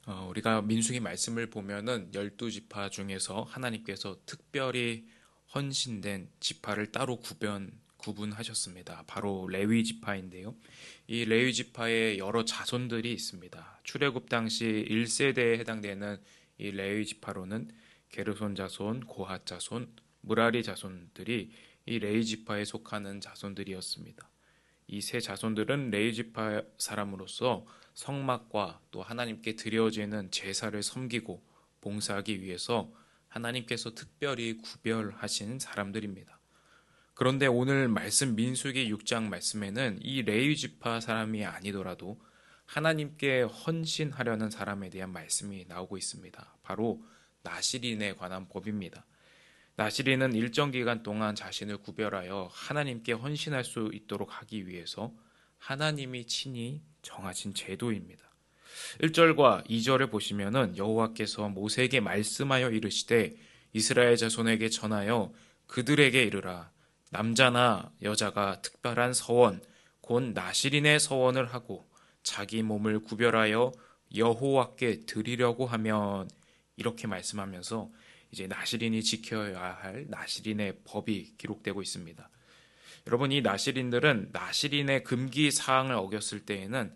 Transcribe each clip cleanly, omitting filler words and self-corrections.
우리가 민수기 말씀을 보면은 12지파 중에서 하나님께서 특별히 헌신된 지파를 따로 구분하셨습니다. 바로 레위 지파인데요. 이 레위 지파에 여러 자손들이 있습니다. 출애굽 당시 1세대에 해당되는 이 레위 지파로는 게르손 자손, 고핫 자손, 무라리 자손들이 이 레위 지파에 속하는 자손들이었습니다. 이 세 자손들은 레위 지파 사람으로서 성막과 또 하나님께 드려지는 제사를 섬기고 봉사하기 위해서 하나님께서 특별히 구별하신 사람들입니다. 그런데 오늘 말씀 민수기 6장 말씀에는 이 레위 지파 사람이 아니더라도 하나님께 헌신하려는 사람에 대한 말씀이 나오고 있습니다. 바로 나실인에 관한 법입니다. 나실인은 일정 기간 동안 자신을 구별하여 하나님께 헌신할 수 있도록 하기 위해서 하나님이 친히 정하신 제도입니다. 1절과 2절을 보시면은 여호와께서 모세에게 말씀하여 이르시되 이스라엘 자손에게 전하여 그들에게 이르라. 남자나 여자가 특별한 서원 곧 나실인의 서원을 하고 자기 몸을 구별하여 여호와께 드리려고 하면, 이렇게 말씀하면서 이제 나실인이 지켜야 할 나실인의 법이 기록되고 있습니다. 여러분, 이 나실인들은 나실인의 금기 사항을 어겼을 때에는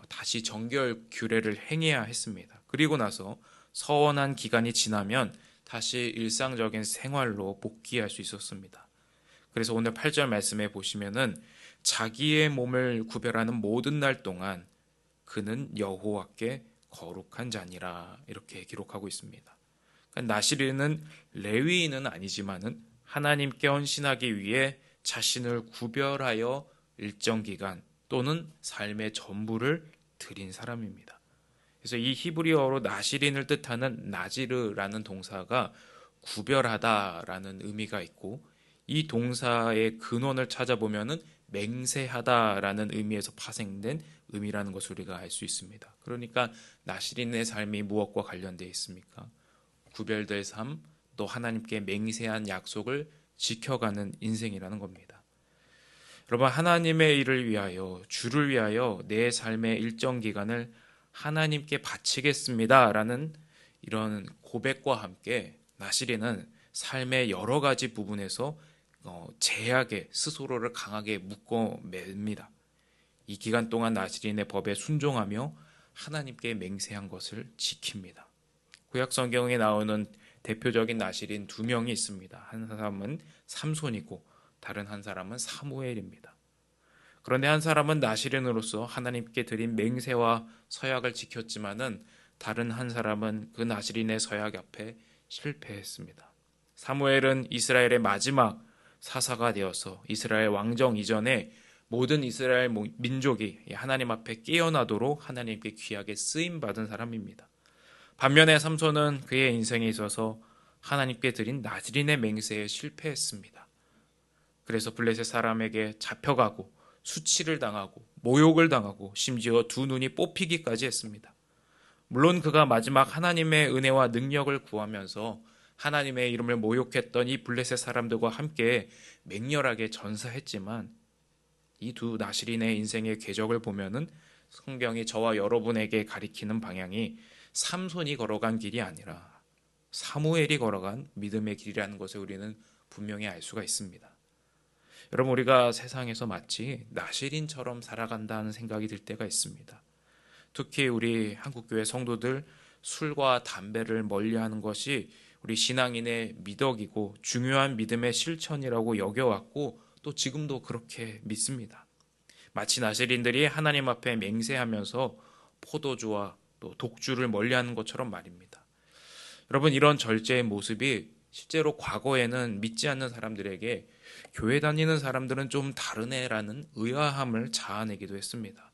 다시 정결 규례를 행해야 했습니다. 그리고 나서 서원한 기간이 지나면 다시 일상적인 생활로 복귀할 수 있었습니다. 그래서 오늘 8절 말씀에 보시면은 자기의 몸을 구별하는 모든 날 동안 그는 여호와께 거룩한 자니라, 이렇게 기록하고 있습니다. 그러니까 나실인은 레위인은 아니지만은 하나님께 헌신하기 위해 자신을 구별하여 일정 기간 또는 삶의 전부를 드린 사람입니다. 그래서 이 히브리어로 나실인을 뜻하는 나지르라는 동사가 구별하다라는 의미가 있고, 이 동사의 근원을 찾아보면은 맹세하다라는 의미에서 파생된 의미라는 것을 우리가 알 수 있습니다. 그러니까 나실인의 삶이 무엇과 관련되어 있습니까? 구별될 삶, 또 하나님께 맹세한 약속을 지켜가는 인생이라는 겁니다. 여러분, 하나님의 일을 위하여, 주를 위하여 내 삶의 일정 기간을 하나님께 바치겠습니다라는 이런 고백과 함께 나실인은 삶의 여러 가지 부분에서 제약에 스스로를 강하게 묶어 맵니다. 이 기간 동안 나실인의 법에 순종하며 하나님께 맹세한 것을 지킵니다. 구약 성경에 나오는 대표적인 나실인 두 명이 있습니다. 한 사람은 삼손이고 다른 한 사람은 사무엘입니다. 그런데 한 사람은 나실인으로서 하나님께 드린 맹세와 서약을 지켰지만은 다른 한 사람은 그 나실인의 서약 앞에 실패했습니다. 사무엘은 이스라엘의 마지막 사사가 되어서 이스라엘 왕정 이전에 모든 이스라엘 민족이 하나님 앞에 깨어나도록 하나님께 귀하게 쓰임 받은 사람입니다. 반면에 삼손은 그의 인생에 있어서 하나님께 드린 나즈린의 맹세에 실패했습니다. 그래서 블레셋 사람에게 잡혀가고 수치를 당하고 모욕을 당하고 심지어 두 눈이 뽑히기까지 했습니다. 물론 그가 마지막 하나님의 은혜와 능력을 구하면서 하나님의 이름을 모욕했던 이 블레셋 사람들과 함께 맹렬하게 전사했지만, 이 두 나실인의 인생의 궤적을 보면은 성경이 저와 여러분에게 가리키는 방향이 삼손이 걸어간 길이 아니라 사무엘이 걸어간 믿음의 길이라는 것을 우리는 분명히 알 수가 있습니다. 여러분, 우리가 세상에서 마치 나실인처럼 살아간다는 생각이 들 때가 있습니다. 특히 우리 한국교회 성도들, 술과 담배를 멀리하는 것이 우리 신앙인의 미덕이고 중요한 믿음의 실천이라고 여겨왔고, 또 지금도 그렇게 믿습니다. 마치 나실인들이 하나님 앞에 맹세하면서 포도주와 또 독주를 멀리하는 것처럼 말입니다. 여러분, 이런 절제의 모습이 실제로 과거에는 믿지 않는 사람들에게 교회 다니는 사람들은 좀 다르네라는 의아함을 자아내기도 했습니다.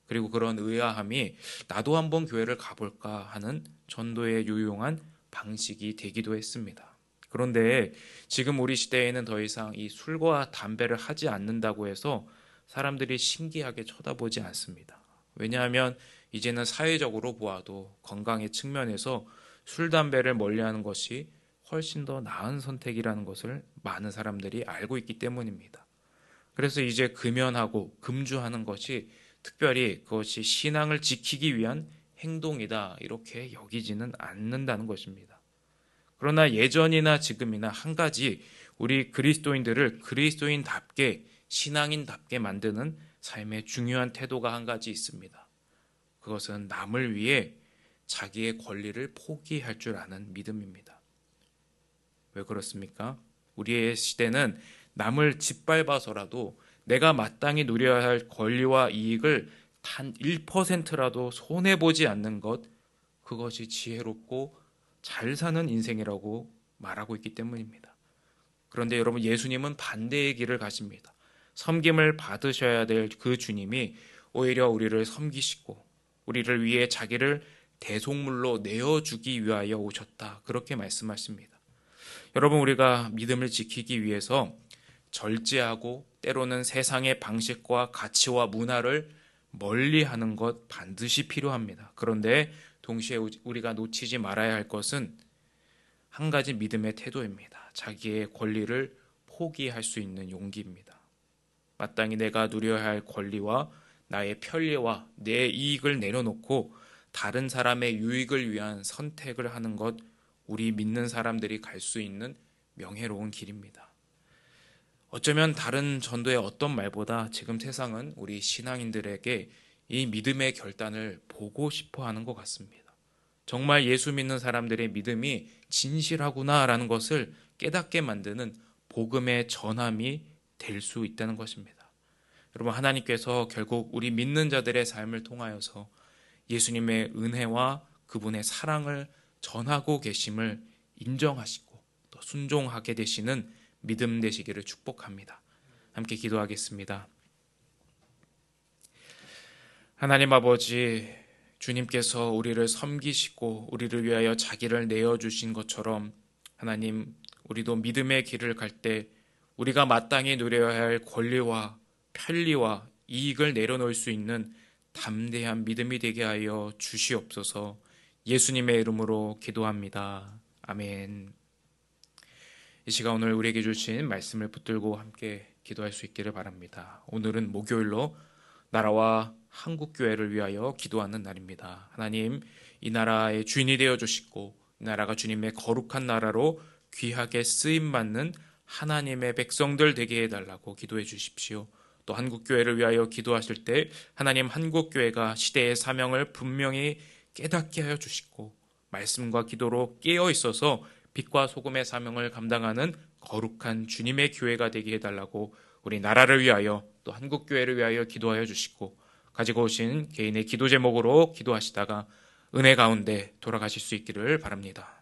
그리고 그런 의아함이 나도 한번 교회를 가볼까 하는 전도의 유용한 방식이 되기도 했습니다. 그런데 지금 우리 시대에는 더 이상 이 술과 담배를 하지 않는다고 해서 사람들이 신기하게 쳐다보지 않습니다. 왜냐하면 이제는 사회적으로 보아도 건강의 측면에서 술, 담배를 멀리하는 것이 훨씬 더 나은 선택이라는 것을 많은 사람들이 알고 있기 때문입니다. 그래서 이제 금연하고 금주하는 것이 특별히 그것이 신앙을 지키기 위한 행동이다 이렇게 여기지는 않는다는 것입니다. 그러나 예전이나 지금이나 한 가지 우리 그리스도인들을 그리스도인답게 신앙인답게 만드는 삶의 중요한 태도가 한 가지 있습니다. 그것은 남을 위해 자기의 권리를 포기할 줄 아는 믿음입니다. 왜 그렇습니까? 우리의 시대는 남을 짓밟아서라도 내가 마땅히 누려야 할 권리와 이익을 단 1%라도 손해보지 않는 것, 그것이 지혜롭고 잘 사는 인생이라고 말하고 있기 때문입니다. 그런데 여러분, 예수님은 반대의 길을 가십니다. 섬김을 받으셔야 될 그 주님이 오히려 우리를 섬기시고 우리를 위해 자기를 대속물로 내어주기 위하여 오셨다, 그렇게 말씀하십니다. 여러분, 우리가 믿음을 지키기 위해서 절제하고 때로는 세상의 방식과 가치와 문화를 멀리하는 것 반드시 필요합니다. 그런데 동시에 우리가 놓치지 말아야 할 것은 한 가지 믿음의 태도입니다. 자기의 권리를 포기할 수 있는 용기입니다. 마땅히 내가 누려야 할 권리와 나의 편리와 내 이익을 내려놓고 다른 사람의 유익을 위한 선택을 하는 것, 우리 믿는 사람들이 갈 수 있는 명예로운 길입니다. 어쩌면 다른 전도의 어떤 말보다 지금 세상은 우리 신앙인들에게 이 믿음의 결단을 보고 싶어 하는 것 같습니다. 정말 예수 믿는 사람들의 믿음이 진실하구나라는 것을 깨닫게 만드는 복음의 전함이 될 수 있다는 것입니다. 여러분, 하나님께서 결국 우리 믿는 자들의 삶을 통하여서 예수님의 은혜와 그분의 사랑을 전하고 계심을 인정하시고 또 순종하게 되시는 믿음 되시기를 축복합니다. 함께 기도하겠습니다. 하나님 아버지, 주님께서 우리를 섬기시고 우리를 위하여 자기를 내어주신 것처럼 하나님, 우리도 믿음의 길을 갈 때 우리가 마땅히 누려야 할 권리와 편리와 이익을 내려놓을 수 있는 담대한 믿음이 되게 하여 주시옵소서. 예수님의 이름으로 기도합니다. 아멘. 이 시간 오늘 우리에게 주신 말씀을 붙들고 함께 기도할 수 있기를 바랍니다. 오늘은 목요일로 나라와 한국교회를 위하여 기도하는 날입니다. 하나님, 이 나라의 주인이 되어 주시고 이 나라가 주님의 거룩한 나라로 귀하게 쓰임받는 하나님의 백성들 되게 해달라고 기도해 주십시오. 또 한국교회를 위하여 기도하실 때 하나님, 한국교회가 시대의 사명을 분명히 깨닫게 하여 주시고 말씀과 기도로 깨어 있어서 빛과 소금의 사명을 감당하는 거룩한 주님의 교회가 되게 해달라고 우리 나라를 위하여 또 한국교회를 위하여 기도하여 주시고 가지고 오신 개인의 기도 제목으로 기도하시다가 은혜 가운데 돌아가실 수 있기를 바랍니다.